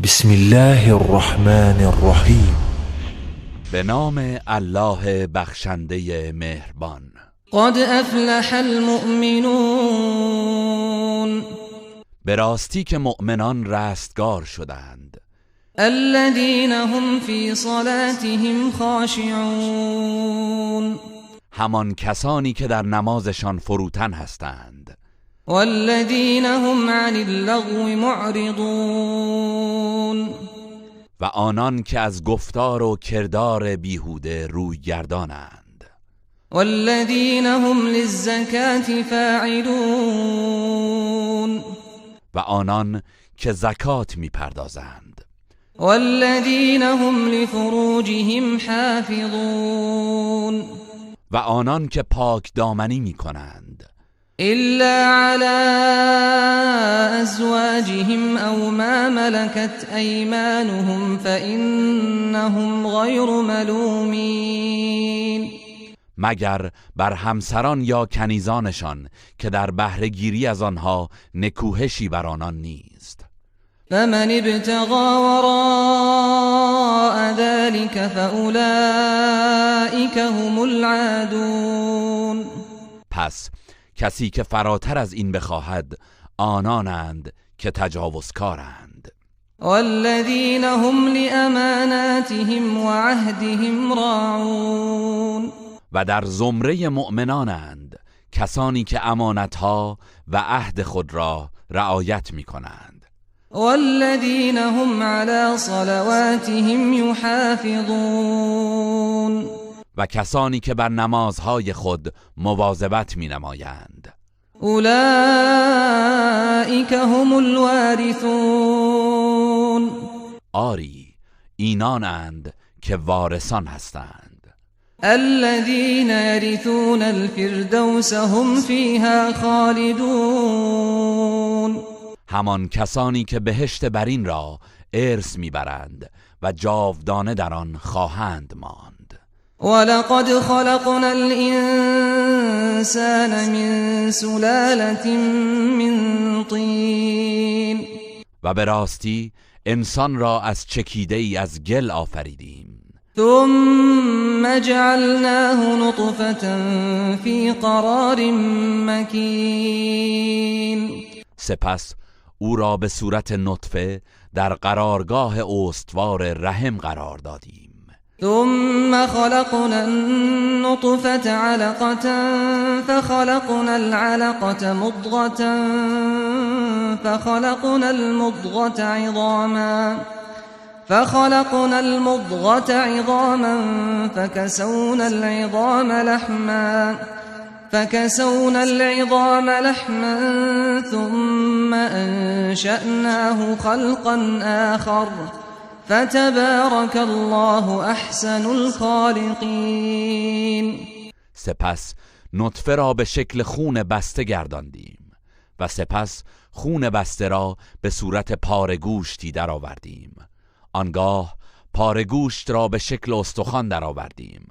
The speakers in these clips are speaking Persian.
بسم الله الرحمن الرحیم. به نام الله بخشنده مهربان. قد افلح المؤمنون، به راستی که مؤمنان رستگار شدند. الذين هم في صلاتهم خاشعون، همان کسانی که در نمازشان فروتن هستند. والذين هم عن اللغو معرضون، و آنان که از گفتار و کردار بیهوده روی گردانند. والذين هم للزكاة فاعلون، و آنان که زکات میپردازند. والذين هم لفروجهم حافظون، و آنان که پاک دامنی میکنند. إلا على أزواجهم أو ما ملكت أيمانهم فإنهم غير ملومين، مگر بر همسران یا کنیزانشان که در بهره گیری از آنها نکوهشی بر آنان نیست. فمن ابتغى وراء ذلك فأولئك هم العادون، پس کسی که فراتر از این بخواهد آنانند که تجاوزکارند. والذين هم لأماناتهم وعهدهم راعون، و در زمره مؤمنانند کسانی که امانتها و عهد خود را رعایت می کنند. والذين هم على صلواتهم يحافظون، و کسانی که بر نمازهای خود مواظبت می نمایند. اولئک هم الوارثون، آری اینانند که وارثان هستند. الذين يرثون الفردوس هم فيها خالدون، همان کسانی که بهشت برین را ارث میبرند و جاودانه در آن خواهند ماند. ولقد خلقنا الإنسان من سلالة من طين، و به راستی انسان را از چکیده ای از گل آفریدیم. ثم جعلناه نطفة في قرار مكين، سپس او را به صورت نطفه در قرارگاه استوار رحم قرار دادیم. ثم خلقنا النطفة علقة فخلقنا العلقة مضغة فخلقنا المضغة عظاما فكسونا العظام لحما ثم أنشأناه خلقا آخر فتبارك الله احسن الخالقین. سپس نطفه را به شکل خون بسته گرداندیم و سپس خون بسته را به صورت پاره گوشتی در آوردیم. آنگاه پاره گوشت را به شکل استخوان در آوردیم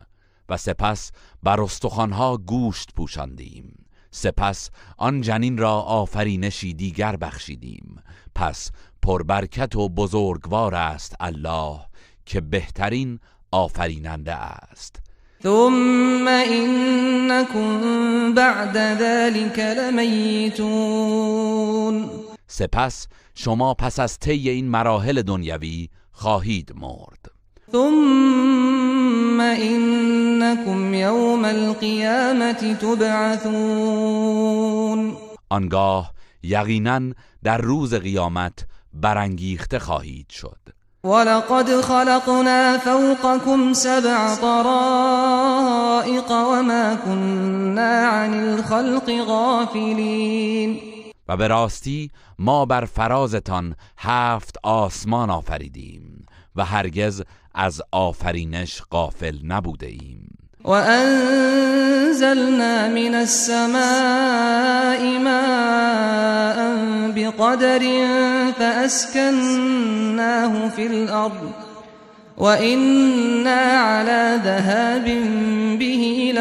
و سپس بر استخوانها گوشت پوشاندیم. سپس آن جنین را آفرینشی دیگر بخشیدیم. پس پربرکت و بزرگوار است الله که بهترین آفریننده است. ثم انکم بعد ذلك لمیتون، سپس شما پس از طی این مراحل دنیوی خواهید مرد. ثم انکم یوم القیامة تبعثون، آنگاه یقینا در روز قیامت برانگیخته خواهید شد. ولقد خلقنا فوقكم 7 طرائق وما كنا عن الخلق غافلين، و به راستی ما بر فرازتان 7 آسمان آفریدیم و هرگز از آفرینش غافل نبوده ایم. وأنزلنا من السماء ماء بقدر فأسكناه في الأرض وإنا على ذهاب به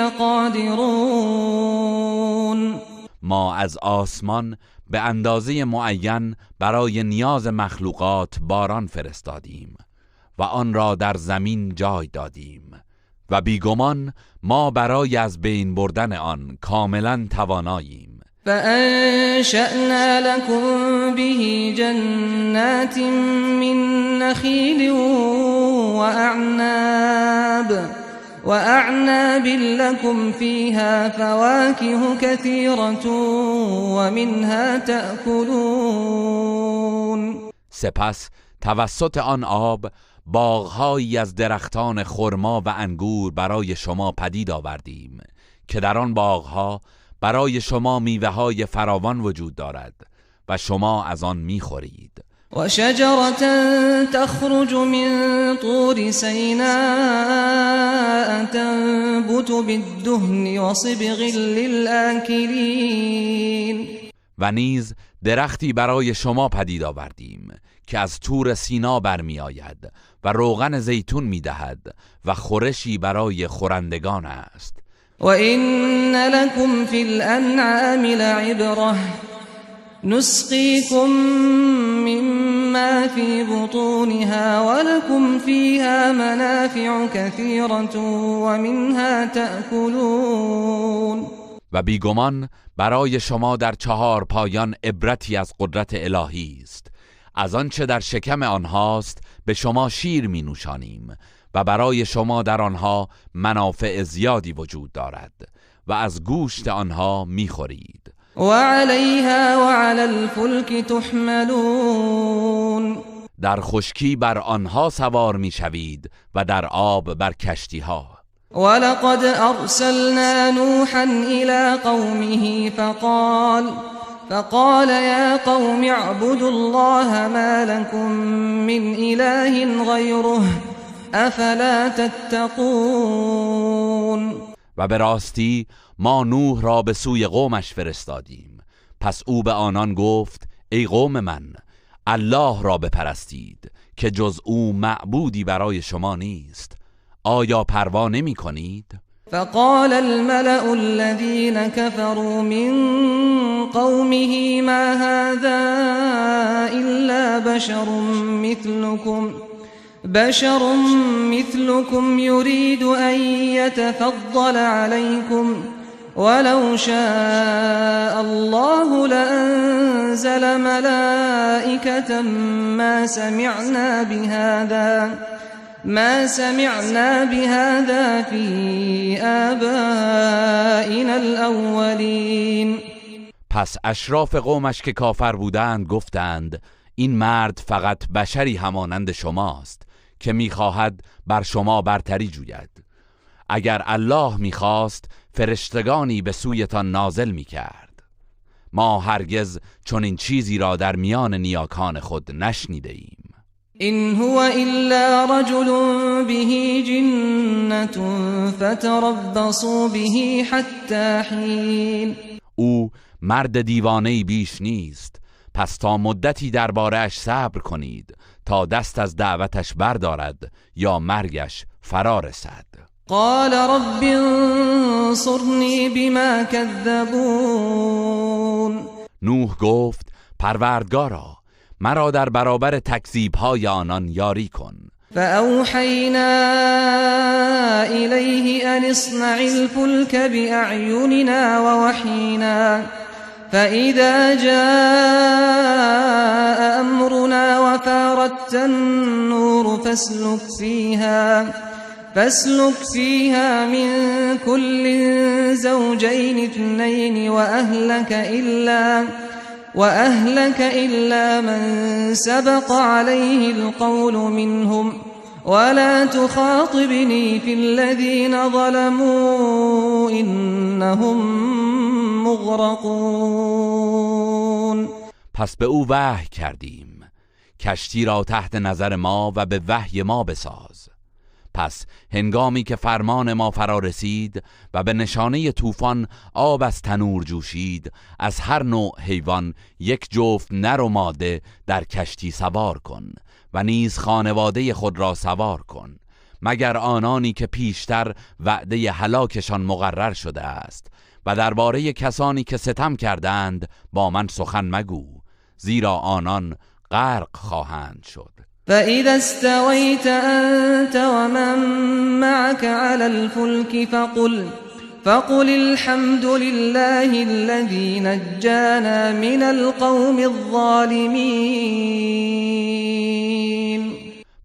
لقادرون، ما از آسمان به اندازه معین برای نیاز مخلوقات باران فرستادیم و آن را در زمین جای دادیم و بیگمان ما برای از بین بردن آن کاملا تواناییم. فأنشأنا لكم به جنات من نخيل وأعناب لكم فيها فواكه كثيرة ومنها تأكلون. سپس توسط آن آب باغهایی از درختان خرما و انگور برای شما پدید آوردیم که در آن باغها برای شما میوه‌های فراوان وجود دارد و شما از آن می‌خورید. و شجرة تخرج من طور سیناء تنبت بالدهن و صبغ للآکلین. و نیز درختی برای شما پدید آوردیم که از طور سینا برمی آید و روغن زیتون می دهد و خورشی برای خورندگان است. و این لکم فی الانعام لعبره نسقیکم مما فی بطونها ولکم فیها منافع كثیرة و منها تأکلون. و بیگمان برای شما در 4 پایان عبرتی از قدرت الهی است. از آنچه در شکم آنهاست به شما شیر می نوشانیم و برای شما در آنها منافع زیادی وجود دارد و از گوشت آنها می خورید. و علیها و علی الفلک تحملون. در خشکی بر آنها سوار می شوید و در آب بر کشتی ها. ولقد ارسلنا نوحا الى قومه فقال يا قوم اعبدوا الله ما لكم من اله غيره افلا تتقون. و به راستی ما نوح را به سوی قومش فرستادیم. پس او به آنان گفت ای قوم من، الله را بپرستید که جز او معبودی برای شما نیست. آیا پروا نمی کنید؟ فقال الملأ الذين كفروا من قومه ما هذا إلا بشر مثلكم يريد أن يتفضل عليكم ولو شاء الله لأنزل ملائكة ما سمعنا بهذا في آبائنا الأولين. پس اشراف قومش که کافر بودند گفتند این مرد فقط بشری همانند شماست که میخواهد بر شما برتری جوید. اگر الله میخواست فرشتگانی به سویتان نازل میکرد. ما هرگز چون این چیزی را در میان نیاکان خود نشنیده ایم. إن هو إلا رجل به جنة فتربصوا به حتى حين. او مرد دیوانه‌ای بیش نیست، پس تا مدتی درباره‌اش صبر کنید تا دست از دعوتش بردارد یا مرگش فرا رسد. قال رب انصرنی بما كذبون. نوح گفت پروردگارا مرا در برابر تکذیب‌های آنان یاری کن. فأوحينا إليه أن اصنع الفلك بأعيننا ووحينا فإذا جاء أمرنا وفارت النور فاسلك فيها من كل زوجين اثنين وأهلك إلا من سبق عليه القول منهم ولا تخاطبني في الذين ظلموا إنهم مغرقون. پس به او وحی کردیم کشتی را تحت نظر ما و به وحی ما بساز. پس هنگامی که فرمان ما فرا رسید و به نشانه طوفان آب از تنور جوشید، از هر نوع حیوان یک جفت نر و ماده در کشتی سوار کن و نیز خانواده خود را سوار کن، مگر آنانی که پیشتر وعده هلاکشان مقرر شده است و درباره کسانی که ستم کردند با من سخن مگو، زیرا آنان غرق خواهند شد. فإذا استويت أنت ومن معك على الفلك فقل الحمد لله الذي نجانا من القوم الظالمين.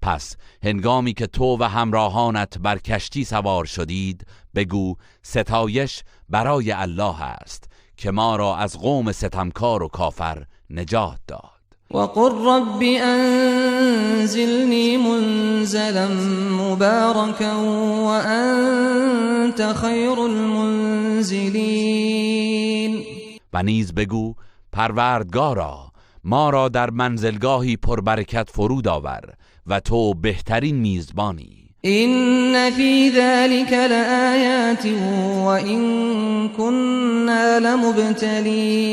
پس هنگامی که تو و همراهانت بر کشتی سوار شدید بگو ستایش برای الله است که ما را از قوم ستمکار و کافر نجات داد. وقل رب انزلني منزلا مباركا وأنت خير المنزلين. و نیز بگو پروردگارا ما را در منزلگاهی پربرکت فرود آور و تو بهترین میزبانی. إن في ذلك لآيات وإن كنا لمبتلين.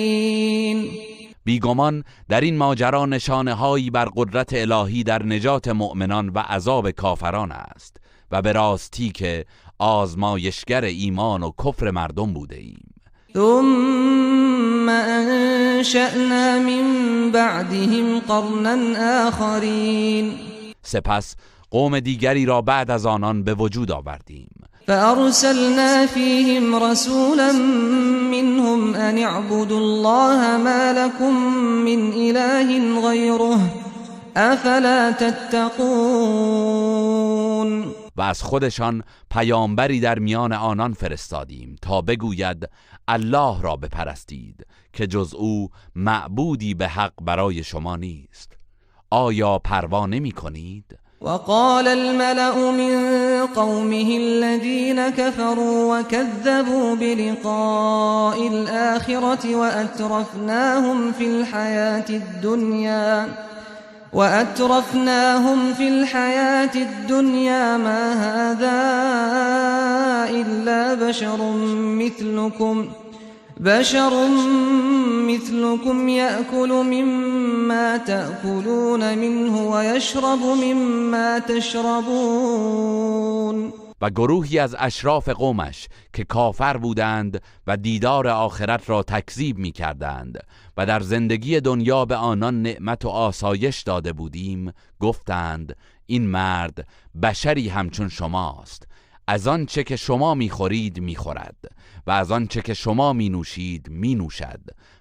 بیگمان در این ماجرا نشانه هایی بر قدرت الهی در نجات مؤمنان و عذاب کافران است و به راستی که آزمایشگر ایمان و کفر مردم بوده ایم. ثم انشأنا من بعدهم قرنا آخرین. سپس قوم دیگری را بعد از آنان به وجود آوردیم. فأرسلنا فيهم رسولا منهم أن اعبدوا الله ما لكم من إله غيره أفلا تتقون. و از خودشان پیامبری در میان آنان فرستادیم تا بگوید الله را بپرستید که جز او معبودی به حق برای شما نیست. آیا پروا نمی کنید؟ وقال الملأ من قومه الذين كفروا وكذبوا بلقاء الآخرة وأترفناهم في الحياة الدنيا ما هذا إلا بشر مثلكم يأكل مما تأكلون منه ويشرب مما تشربون. و گروهی از اشراف قومش که کافر بودند و دیدار آخرت را تکذیب می کردند و در زندگی دنیا به آنان نعمت و آسایش داده بودیم گفتند این مرد بشری همچون شماست، از آن چه که شما میخورید میخورد و از آن چه که شما مینوشید مینوشد،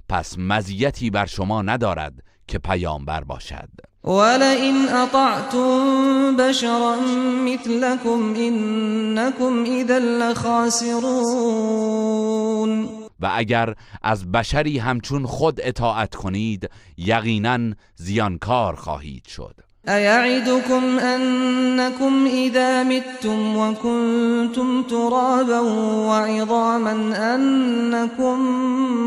پس مزیتی بر شما ندارد که پیامبر باشد. ولئن اطعتم بشرا مثلكم انكم اذا لخاسرون. و اگر از بشری همچون خود اطاعت کنید یقینا زیانکار خواهید شد. أيعدكم أنكم إذا متم وكنتم ترابا وعظاما أنكم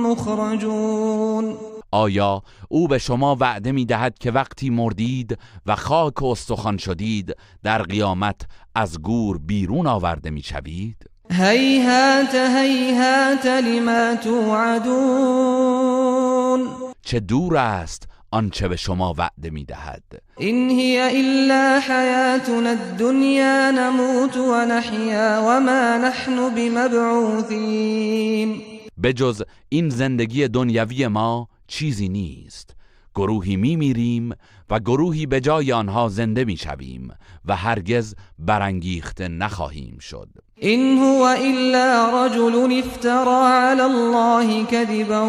مخرجون. آیا او به شما وعده می دهد که وقتی مردید و خاک و استخوان شدید در قیامت از گور بیرون آورده می شوید؟ هیهات هیهات لما توعدون. چه دور است آنچه به شما وعده می دهد. این هی الا حیاتنا الدنیا نموت و نحیا و ما نحن بمبعوثین. بجز این زندگی دنیوی ما چیزی نیست. گروهی می میریم و گروهی به جای آنها زنده می شویم و هرگز برانگیخته نخواهیم شد. این هو الا رجل افترى على الله كذبا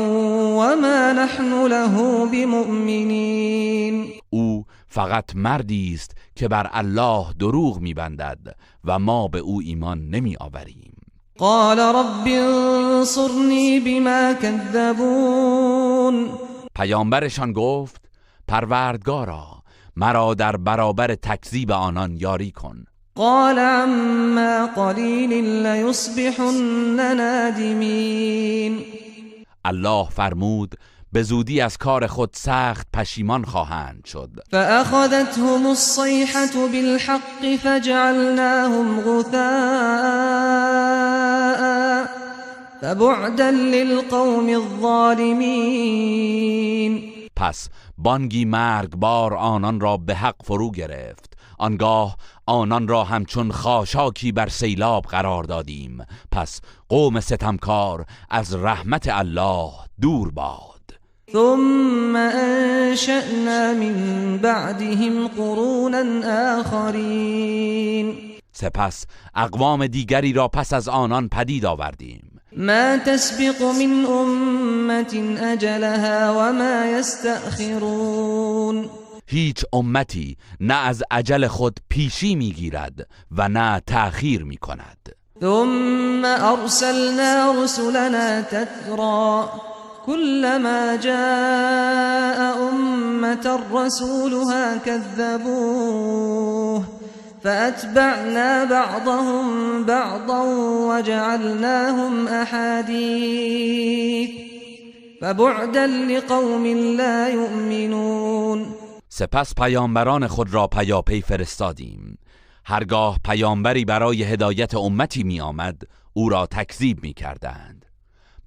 وما نحن له بمؤمنین. او فقط مردی است که بر الله دروغ می‌بندد و ما به او ایمان نمی آوریم. قال رب انصرنی بما كذبون. پیامبرشان گفت پروردگارا مرا در برابر تکذیب آنان یاری کن. قال عما قلیل لیصبحن نادمین. الله فرمود به زودی از کار خود سخت پشیمان خواهند شد. فأخذتهم الصيحة بالحق فجعلناهم غثاء فبعدا للقوم الظالمین. پس بانگی مرگبار آنان را به حق فرو گرفت. آنگاه آنان را همچون خاشاکی بر سیلاب قرار دادیم. پس قوم ستمکار از رحمت الله دور باد. ثم انشأنا من بعدهم قرونا آخرین، سپس اقوام دیگری را پس از آنان پدید آوردیم. ما تسبق من امت اجلها وما یستأخرون، هیچ امتی نه از اجل خود پیشی میگیرد و نه تأخیر میکند. ثم ارسلنا رسلنا تترا كلما جاء أمة رسولها كذبوه فأتبعنا بعضهم بعضا وجعلناهم أحاديث فبعدا لقوم لا يؤمنون. سپس پیامبران خود را پیاپی فرستادیم. هرگاه پیامبری برای هدایت امتی می آمد او را تکذیب می کردند.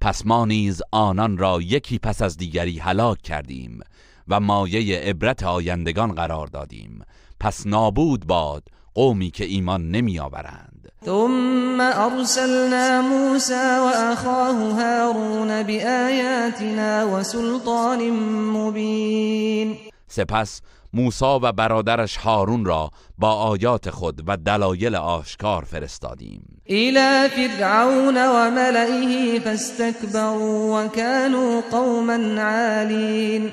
پس ما نیز آنان را یکی پس از دیگری هلاک کردیم و مایه عبرت آیندگان قرار دادیم. پس نابود باد قومی که ایمان نمی آورند. ثم ارسلنا موسى واخاه هارون بآياتنا وسلطان مبين. سپس موسی و برادرش هارون را با آیات خود و دلایل آشکار فرستادیم. الى فرعون وملئه فاستكبروا وكانوا قوما عالين.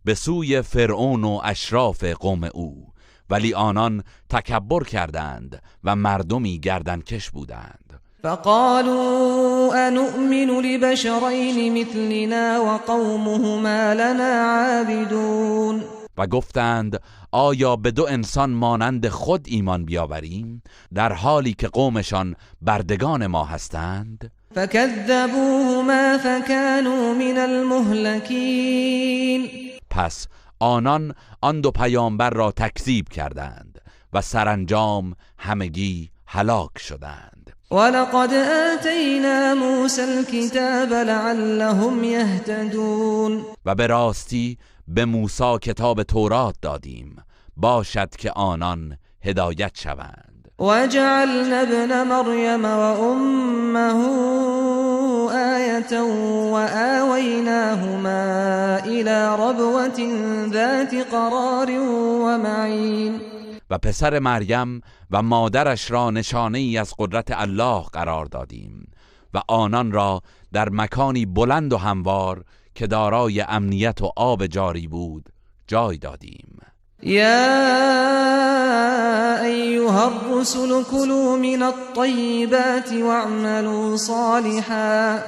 به سوی فرعون و اشراف قوم او، ولی آنان تکبر کردند و مردمی گردنکش بودند. فقالوا انؤمن لبشرين مثلنا وقومهما لنا عابدون. و گفتند آیا به دو انسان مانند خود ایمان بیاوریم در حالی که قومشان بردگان ما هستند؟ فكذبوهما فكانوا من المهلكين. پس آنان آن دو پیامبر را تکذیب کردند و سرانجام همگی هلاک شدند. ولقد آتینا موسى الكتاب لعلهم يهتدون. و به راستی به موسی کتاب تورات دادیم باشد که آنان هدایت شوند. وجعلنا ابن مريم وأمه آية وآويناهما إلى ربوة ذات قرار ومعين. و پسر مریم و مادرش را نشانه ای از قدرت الله قرار دادیم و آنان را در مکانی بلند و هموار که دارای امنیت و آب جاری بود جای دادیم. یا ایها الرسل كلوا من الطیبات واعملوا صالحا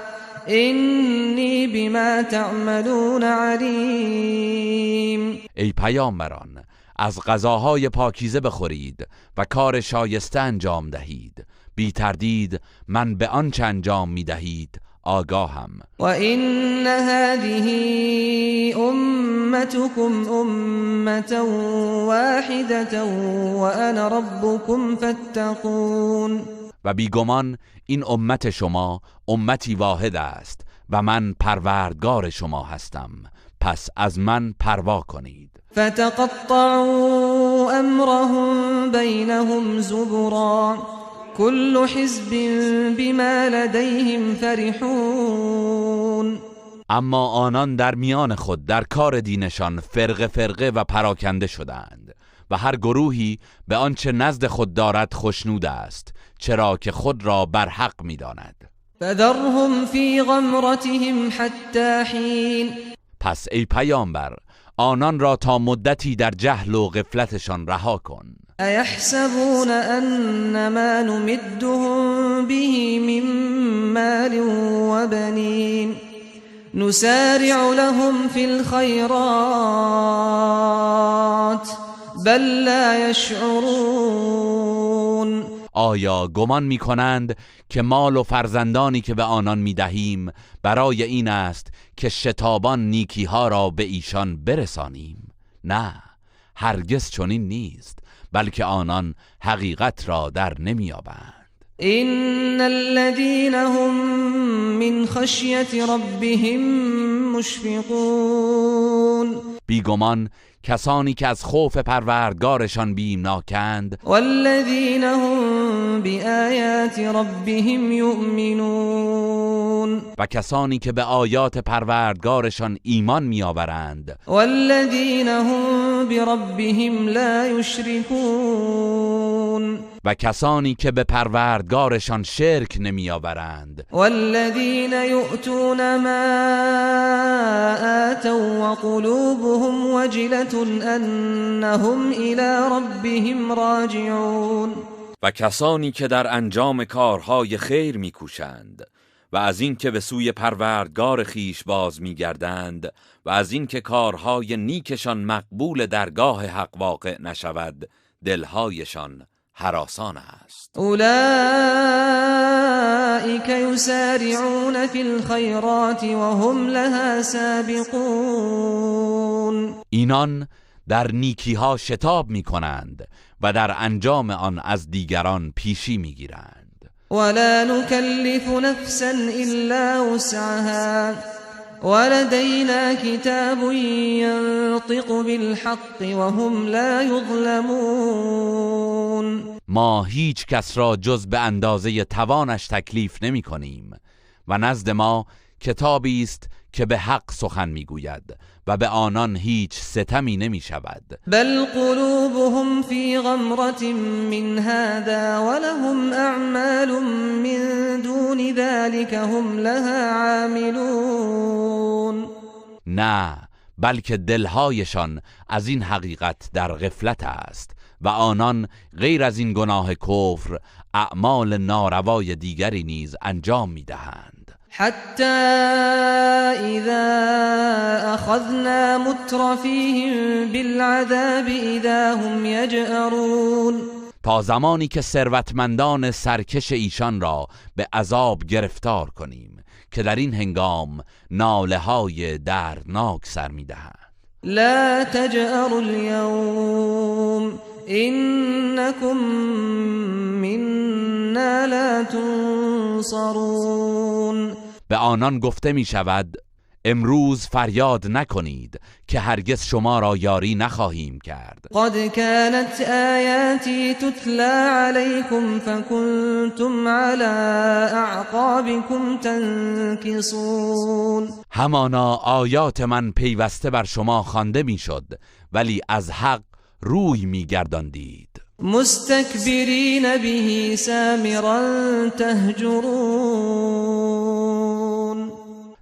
انی بما تعملون علیم. ای پیامبران، از غذاهای پاکیزه بخورید و کار شایسته انجام دهید. بی تردید من به آنچه انجام می دهید آگاهم. و این هذه امتكم امة واحدة و انا ربكم فاتقون. و بیگمان این امت شما امتی واحد است و من پروردگار شما هستم، پس از من پروا کنید. فتقطعوا امرهم بینهم زبرا كل حزب بما لديهم فرحون. اما آنان در میان خود در کار دینشان فرقه فرقه و پراکنده شدند و هر گروهی به آنچه نزد خود دارد خوشنود است، چرا که خود را بر حق می‌داند. فذرهم في غمرتهم حتى حين. پس ای پیامبر آنان را تا مدتی در جهل و غفلتشان رها کن. ایحسبون ان ما نمدهم به من مال و بنین نسارع لهم في الخيرات بل لا يشعرون. آیا گمان می کنند که مال و فرزندانی که به آنان می دهیم برای این است که شتابان نیکی ها را به ایشان برسانیم؟ نه، هرگز چنین نیست، بلکه آنان حقیقت را در نمی یابند. إن الذين هم من خشية ربهم مشفقون بیگمان کسانی که از خوف پروردگارشان بیمناکند والذین هم بآیات ربهم یؤمنون و کسانی که به آیات پروردگارشان ایمان میآورند والذین هم بربهم لا یشرکون و کسانی که به پروردگارشان شرک نمیآورند والذین یؤتون ما آتوا وقلوبهم وجلة انهم الی ربهم راجعون و کسانی که در انجام کارهای خیر میکوشند و از این که به سوی پروردگار خیش باز میگردند و از این که کارهای نیکشان مقبول درگاه حق واقع نشود دلهایشان هراسان است. اولئک یسارعون فی الخیرات وهم لها سابقون اینان در نیکیها شتاب میکنند و در انجام آن از دیگران پیشی میگیرند. ولا نكلف نفسا الا وسعها ولدينا كتاب ينطق بالحق وهم لا يظلمون ما هیچ کس را جز به اندازه توانش تکلیف نمی کنیم و نزد ما کتابی است که به حق سخن میگوید و به آنان هیچ ستمی نمی شود. بل قلوبهم فی غمرة من هذا ولهم اعمال من دون ذلك هم لها عاملون نه، بلکه دلهایشان از این حقیقت در غفلت است و آنان غیر از این گناه کفر اعمال ناروای دیگری نیز انجام میدهند. حتى اذا اخذنا مترفيهم بالعذاب اذا هم يجأرون تا زمانی که ثروتمندان سرکش ایشان را به عذاب گرفتار کنیم که در این هنگام ناله های دردناک سر میدهند. لا تجأروا اليوم انكم منا لا تنصرون به آنان گفته می شود امروز فریاد نکنید که هرگز شما را یاری نخواهیم کرد. قد كانت آیاتی تتلى علیکم فکنتم على اعقابكم تنکصون همانا آیات من پیوسته بر شما خوانده می شد ولی از حق روی می گرداندید. مستكبرین به سامرا تهجرون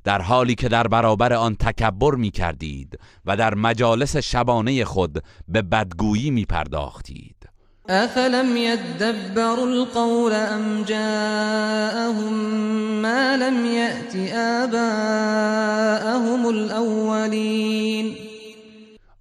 در حالی که در برابر آن تکبر می کردید و در مجالس شبانه خود به بدگویی می پرداختید. افلم يدبروا القول ام جاءهم ما لم يأت آباءهم الاولین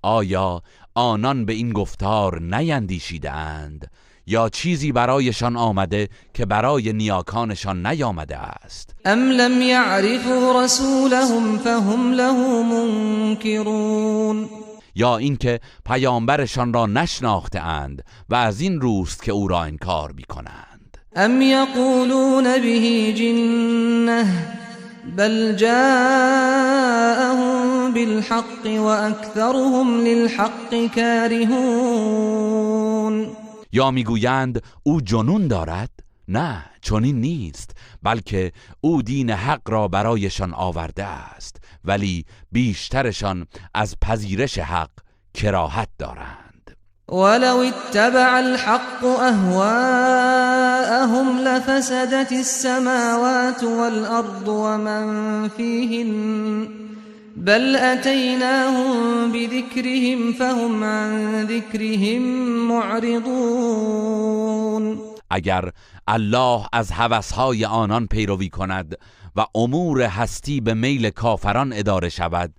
آیا آنان به این گفتار نیندیشیدند یا چیزی برایشان آمده که برای نیاکانشان نیامده است؟ ام لم يعرفوا رسولهم فهم له منکرون یا اینکه پیامبرشان را نشناخته اند و از این روست که او را انکار می‌کنند؟ ام یقولون به جنة بل جاءهم بالحق واکثرهم للحق کارهون یا میگویند او جنون دارد؟ نه، چنین نیست، بلکه او دین حق را برایشان آورده است ولی بیشترشان از پذیرش حق کراهت دارند. ولو اتبع الحق اهواءهم لفسدت السماوات والارض ومن فيهن بل اتيناهم بذكرهم فهم عن ذكرهم معرضون اگر الله از هوسهای آنان پیروی کند و امور هستی به میل کافران اداره شود،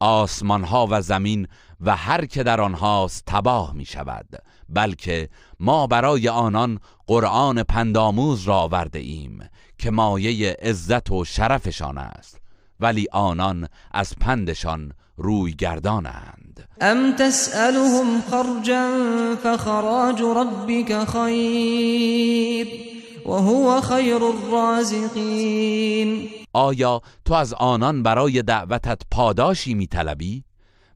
آسمانها و زمین و هر که در آنهاست تباه می شود، بلکه ما برای آنان قرآن پندآموز را آورده ایم که مایه عزت و شرفشان است ولی آنان از پندشان روی گردانند. ام تسألهم خرجا فخراج ربك خیر وهو خير الرازقين. آیا تو از آنان برای دعوتت پاداشی می‌طلبی؟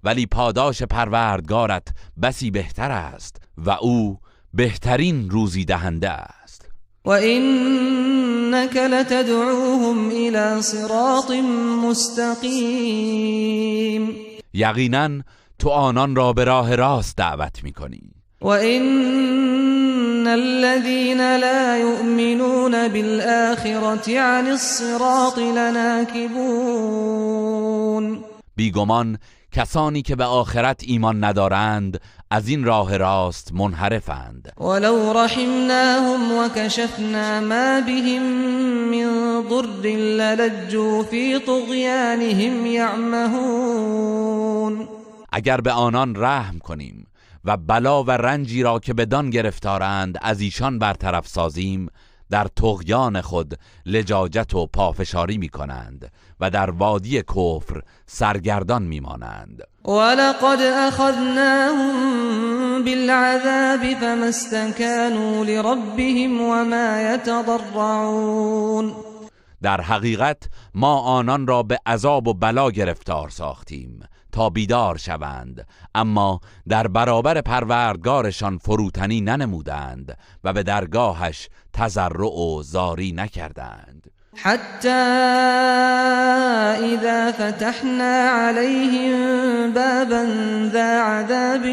ولی پاداش پروردگارت بسی بهتر است و او بهترین روزی دهنده است. وَإِنَّكَ لَتَدْعُوهُمْ إِلَى صِرَاطٍ مُسْتَقِيمٍ. یقینا تو آنان را به راه راست دعوت می‌کنی. وَإِنَّ الَّذِينَ لَا يُؤْمِنُونَ بِالْآخِرَةِ عَنِ الصِّرَاطِ لَنَاكِبُونَ. بیگمان کسانی که به آخرت ایمان ندارند از این راه راست منحرفند. ولو رحمناهم وكشفنا ما بهم من ضر للجوا في طغيانهم يعمهون. اگر به آنان رحم کنیم و بلا و رنجی را که بدان گرفتارند از ایشان برطرف سازیم، در طغیان خود لجاجت و پافشاری می کنند و در وادی کفر سرگردان می مانند. ولقد اخذناهم بالعذاب فما استكانوا لربهم وما يتضرعون. در حقیقت ما آنان را به عذاب و بلا گرفتار ساختیم تا بیدار شوند، اما در برابر پروردگارشان فروتنی ننمودند و به درگاهش تضرع و زاری نکردند. حتى إذا فتحنا عليهم بابا ذا عذاب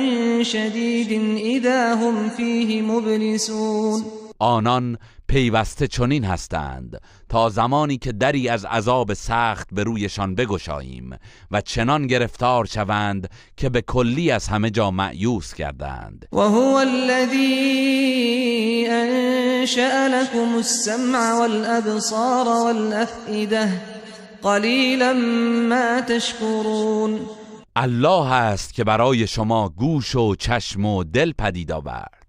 شديد إذا هم فيه مبلسون. آنان پیوسته چنین هستند تا زمانی که دری از عذاب سخت به رویشان بگشاییم و چنان گرفتار شوند که به کلی از همه جا مأیوس کردند. وهو الذي انشأ لكم السمع والابصار والافئده قلیلا ما تشکرون. الله است که برای شما گوش و چشم و دل پدید آورد،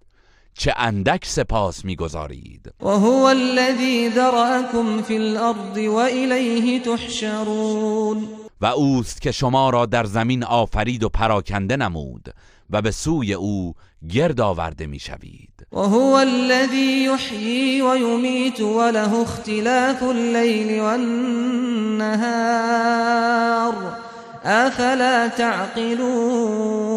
چه اندک سپاس می‌گذارید. وهو الذي ذرأكم في الارض وإليه تحشرون. و اوست که شما را در زمین آفرید و پراکنده نمود و به سوی او گرد آورده می‌شوید. وهو الذي يحيي ويميت وله اختلاف الليل والنهار افلا تعقلون.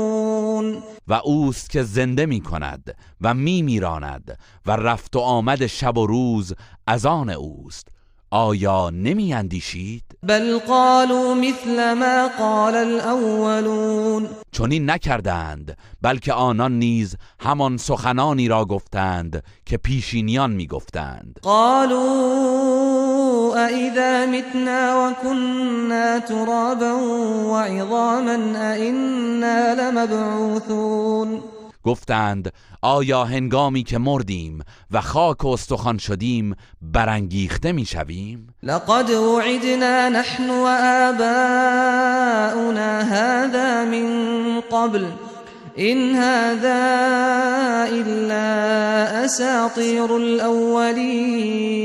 و اوست که زنده می کند و می میراند و رفت و آمد شب و روز از آن اوست. آیا نمی اندیشید؟ بل قالوا مثل ما قال الاولون. چنین نکردند، بلکه آنان نیز همان سخنانی را گفتند که پیشینیان می گفتند. قالوا أإذا متنا وكنا ترابا وعظاما أإنا لمبعوثون. گفتند آیا هنگامی که مردیم و خاک و استخوان شدیم برانگیخته می شویم؟ لقد وعدنا نحن وآباؤنا هذا من قبل إن هذا إلا أساطير الأولين.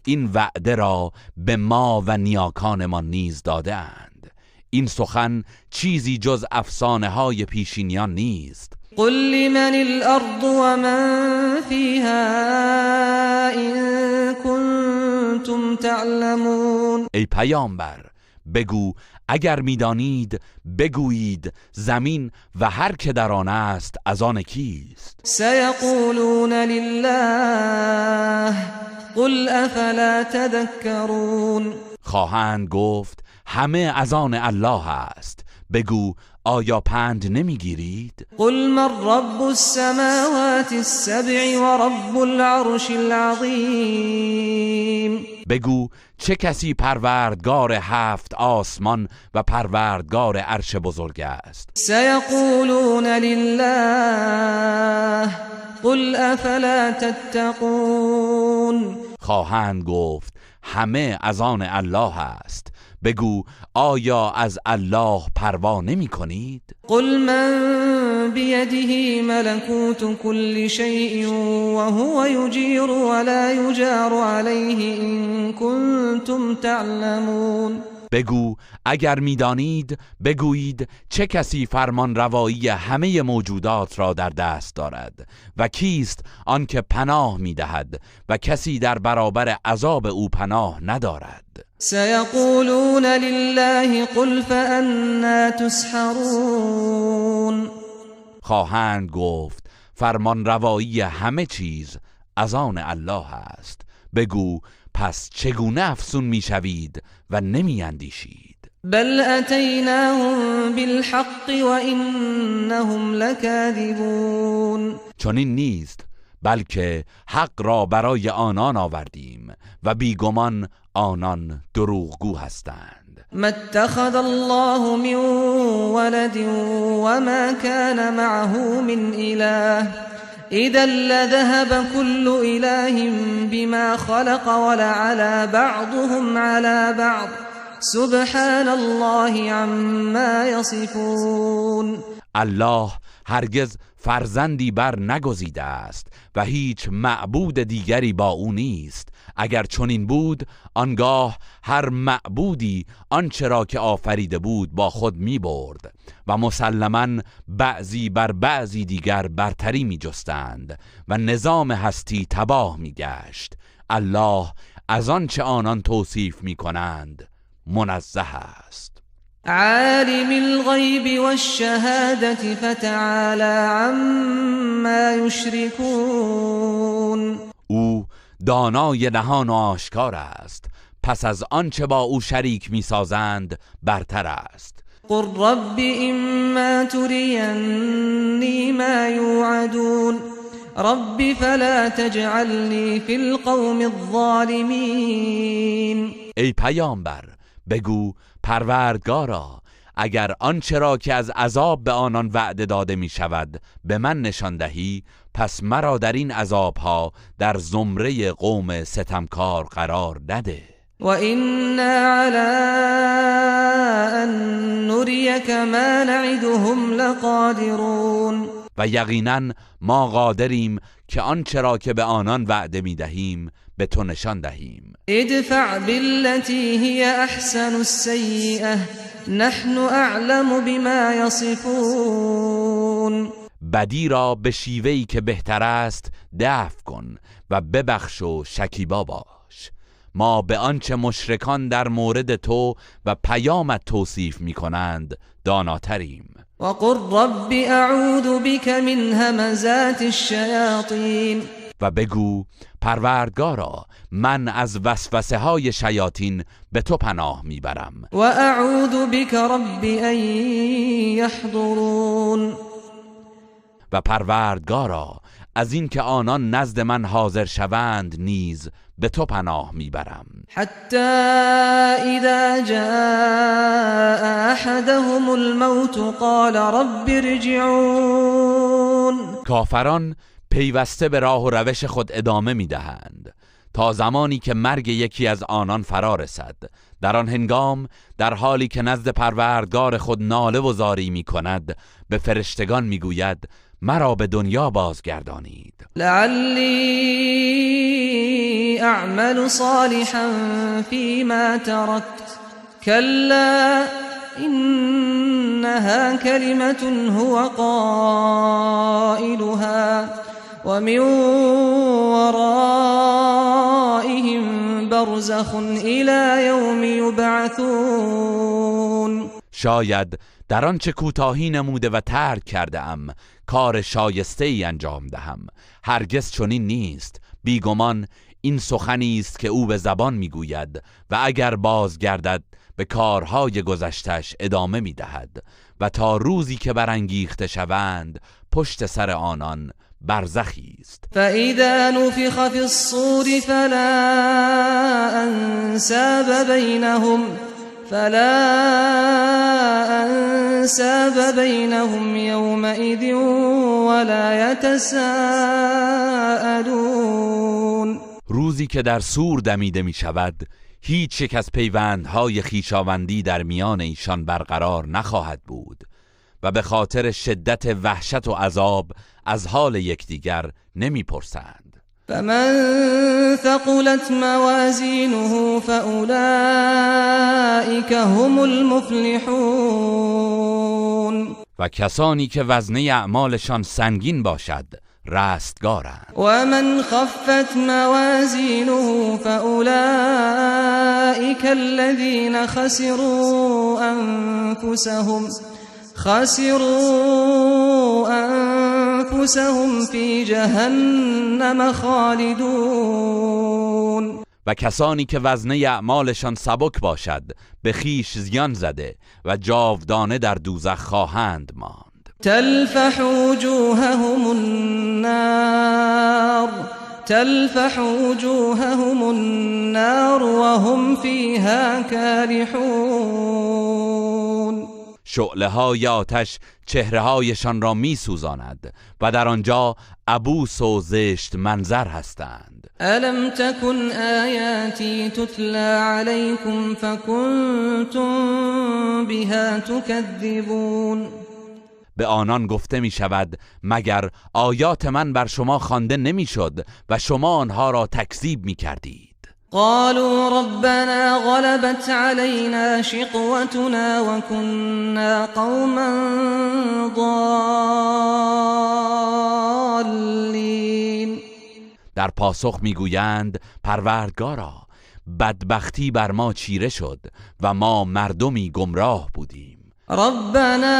این وعده را به ما و نیاکانمان نیز داده اند. این سخن چیزی جز افسانه های پیشینیان نیست. قل لمن الأرض ومن فيها إن كنتم تعلمون. ای پیامبر بگو اگر میدانید بگویید زمین و هر که در آن است از آن کیست؟ سيقولون لله قل افلا تذكرون. خواهند گفت همه از آن الله است. بگو آیا پند نمیگیرید؟ قل من رب السماوات السبع ورب العرش العظیم. بگو چه کسی پروردگار 7 آسمان و پروردگار عرش بزرگ است؟ سيقولون لله قل افلا تتقون. خواهند گفت همه از آن الله است. بگو آیا از الله پروا نمی کنید؟ قل من بيده ملكوت كل شيء وهو يجير ولا يجار عليه إن كنتم تعلمون. بگو اگر میدانید بگویید چه کسی فرمان روایی همه موجودات را در دست دارد و کیست آنکه پناه میدهد و کسی در برابر عذاب او پناه ندارد. سيقولون لله قل فأنا تسحرون. خواهند گفت فرمان روایی همه چیز از آن الله است. بگو پس چگونه افسون میشوید و نمی اندیشید؟ بل اتیناهم بالحق وانهم لكاذبون. چنین نیست، بلکه حق را برای آنان آوردیم و بیگمان آنان دروغگو هستند. ما اتخذ الله من ولد وما كان معه من اله اذا لذهب كل اله بما خلق ولعلى بعضهم على بعض سبحان الله عما يصفون. الله هرگز فرزندی بر نگزیده است و هیچ معبود دیگری با او نیست. اگر چنین بود آنگاه هر معبودی آنچه را که آفریده بود با خود می برد و مسلماً بعضی بر بعضی دیگر برتری می جستند و نظام هستی تباه می گشت. الله از آنچه آنان توصیف می کنند منزه است. عالم الغیب والشهادة فتعالى عما یشركون. او دانای نهان و آشکار است، پس از آنچه با او شریک می‌سازند برتر است. قل رب اما ترینی ما یوعدون رب فلا تجعلنی فی القوم الظالمین. ای پیامبر بگو پروردگارا اگر آنچه را که از عذاب به آنان وعده داده می شود به من نشان دهی، پس مرا در این عذابها در زمره قوم ستمکار قرار نده. و اینا علی ان نریک ما نعدهم لقادرون. و یقینا ما قادریم که آنچه را که به آنان وعده می دهیم به تو نشان دهیم. ادفع بالتي هي احسن السیئه نحن اعلم بما یصفون. بدی را به شیوهی که بهتر است دفع کن و ببخش و شکیبا باش. ما به آنچه مشرکان در مورد تو و پیامت توصیف می کنند داناتریم. وقل رب اعوذ بك من همزات الشیاطین. و بگو پروردگارا من از وسوسه های شیاطین به تو پناه میبرم. و اعوذ بك رب ان یحضرون. و پروردگارا از این که آنان نزد من حاضر شوند نیز به تو پناه میبرم. حتی اذا جاء احدهم الموت قال رب ارجعون. کافران پیوسته به راه و روش خود ادامه میدهند تا زمانی که مرگ یکی از آنان فرا رسد. در آن هنگام در حالی که نزد پروردگار خود ناله و زاری می کند به فرشتگان می گوید مرا به دنیا بازگردانید لعلی اعمل صالحا فيما تركت كلا انها كلمة هو قائلها ومن ورائهم برزخ الى یوم یبعثون. شاید در آنچه کوتاهی نموده و ترک کرده ام کار شایسته ای انجام دهم. هرگز چنین نیست، بیگمان این سخنی است که او به زبان میگوید و اگر بازگردد به کارهای گذشتش ادامه میدهد و تا روزی که برانگیخته شوند پشت سر آنان برزخی است. فاذا نفخ في الصور فلا انساب بينهم يومئذ ولا يتساءلون. روزی که در سور دمیده می شود هیچ یک از پیوندهای خویشاوندی در میان ایشان برقرار نخواهد بود و به خاطر شدت وحشت و عذاب از حال یکدیگر نمیپرسند. فمن ثقلت موازینه فأولئک هم المفلحون. و کسانی که وزنه اعمالشان سنگین باشد رستگارند. و من خفت موازینه فأولئک الذین خسروا انفسهم فی جهنم خالدون. و کسانی که وزنه اعمالشان سبک باشد به خیش زیان زده و جاودانه در دوزخ خواهند ماند. تلفح وجوههم النار وهم فیها کالحون. شعله های آتش چهره هایشان را می سوزاند و در آنجا عبوس و زشت منظر هستند. الم تکن آیاتی تتلا علیکم فکنتم بها تکذبون. به آنان گفته می شود مگر آیات من بر شما خوانده نمی شد و شما آنها را تکذیب می کردید. قالوا ربنا غلبت علينا شقوتنا وكنا قوما ضالين. در پاسخ میگویند پروردگارا بدبختی بر ما چیره شد و ما مردمی گمراه بودیم. ربنا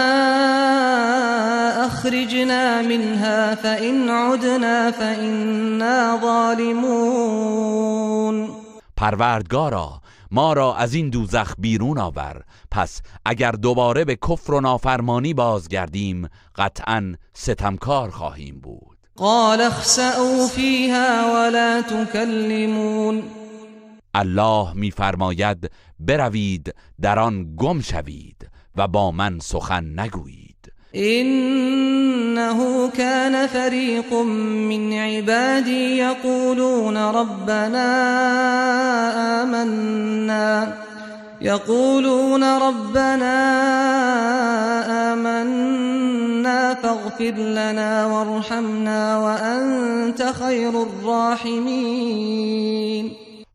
اخرجنا منها فإن عدنا فإنا ظالمون. پروردگارا ما را از این دوزخ بیرون آور، پس اگر دوباره به کفر و نافرمانی بازگردیم قطعا ستمکار خواهیم بود. قال اخسئوا فيها ولا تكلمون. الله میفرماید بروید در آن گم شوید و با من سخن نگویید. إنه كان فريق من عبادي يقولون ربنا آمنا فاغفر لنا وارحمنا وأنت خير الراحمين.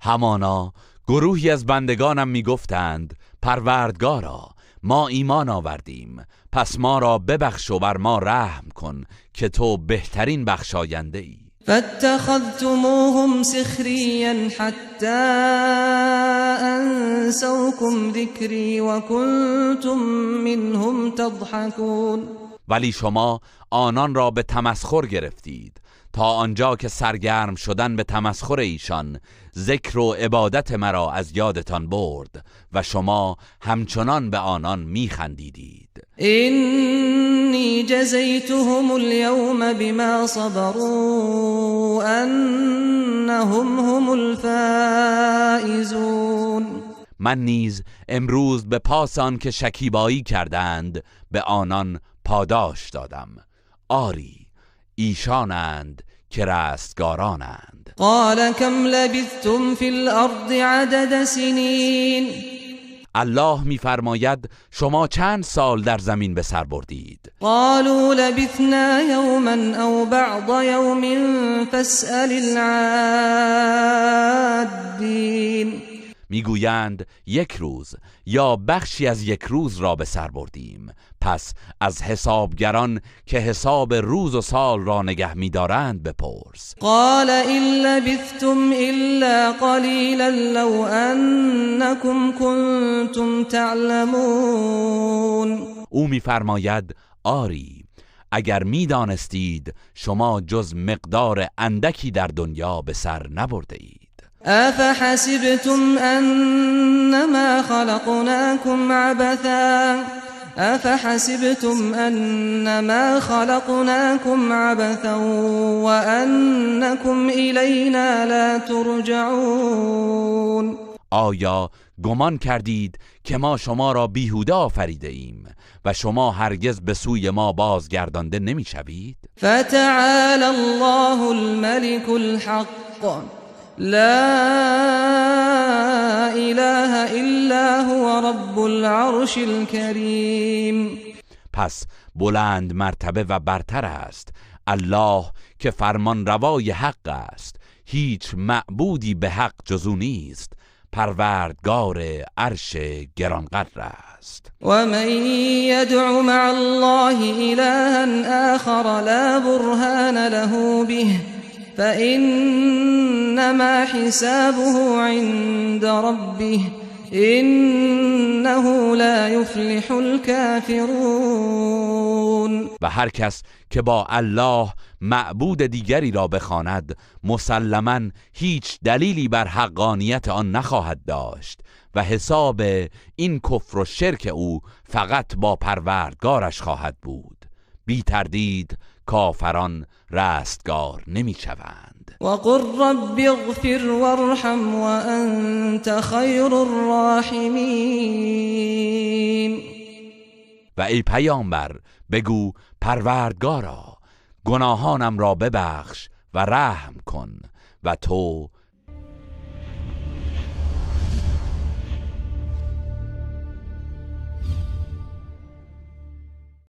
همانا گروهی از بندگانم میگفتند پروردگارا ما ایمان آوردیم، پس ما را ببخش و بر ما رحم کن که تو بهترین بخشاینده ای. فاتخذتموهم سخريا حتى انسوكم ذكري وكنتم منهم تضحكون. ولی شما آنان را به تمسخر گرفتید تا آنجا که سرگرم شدن به تمسخر ایشان ذکر و عبادت مرا از یادتان برد و شما همچنان به آنان میخندیدید. اینی جزیتهم اليوم بما صبروا انهم هم الفائزون. من نیز امروز به پاس آن که شکیبایی کردند به آنان پاداش دادم. آری ایشانند که رستگارانند. قال كم لبثتم في الارض عدد سنین. الله میفرماید شما چند سال در زمین به سر بردید؟ قالوا لبثنا يوما او بعض يوم فاسأل العادين. میگویند یک روز یا بخشی از یک روز را به سر بردیم، پس از حسابگران که حساب روز و سال را نگه می‌دارند بپرس. قال إن لبثتم إلا قليلا لو أنكم كنتم تعلمون. او می‌فرماید آری اگر می‌دانستید شما جز مقدار اندکی در دنیا به سر نبرده اید. أفحسبتم أنما خلقناكم عبثا وأنكم إلينا لا ترجعون. آیا گمان کردید که ما شما را بیهوده آفریده ایم و شما هرگز به سوی ما بازگردانده نمی شوید؟ فتعالى الله الملك الحق لا اله الا هو رب العرش الكریم. پس بلند مرتبه و برتر است الله که فرمان روای حق است، هیچ معبودی به حق جز او نیست، پروردگار عرش گرانقدر است. و من یدع مع الله إلها آخر لا برهان له به فإنما حسابه عند ربه إنه لا يفلح الكافرون. و هر کس که با الله معبود دیگری را بخواند مسلماً هیچ دلیلی بر حقانیت آن نخواهد داشت و حساب این کفر و شرک او فقط با پروردگارش خواهد بود. بی تردید کافران رستگار نمی شوند. وقل رب اغفر وارحم وأنت خیر الراحمین. و ای پیامبر بگو پروردگارا گناهانم را ببخش و رحم کن و تو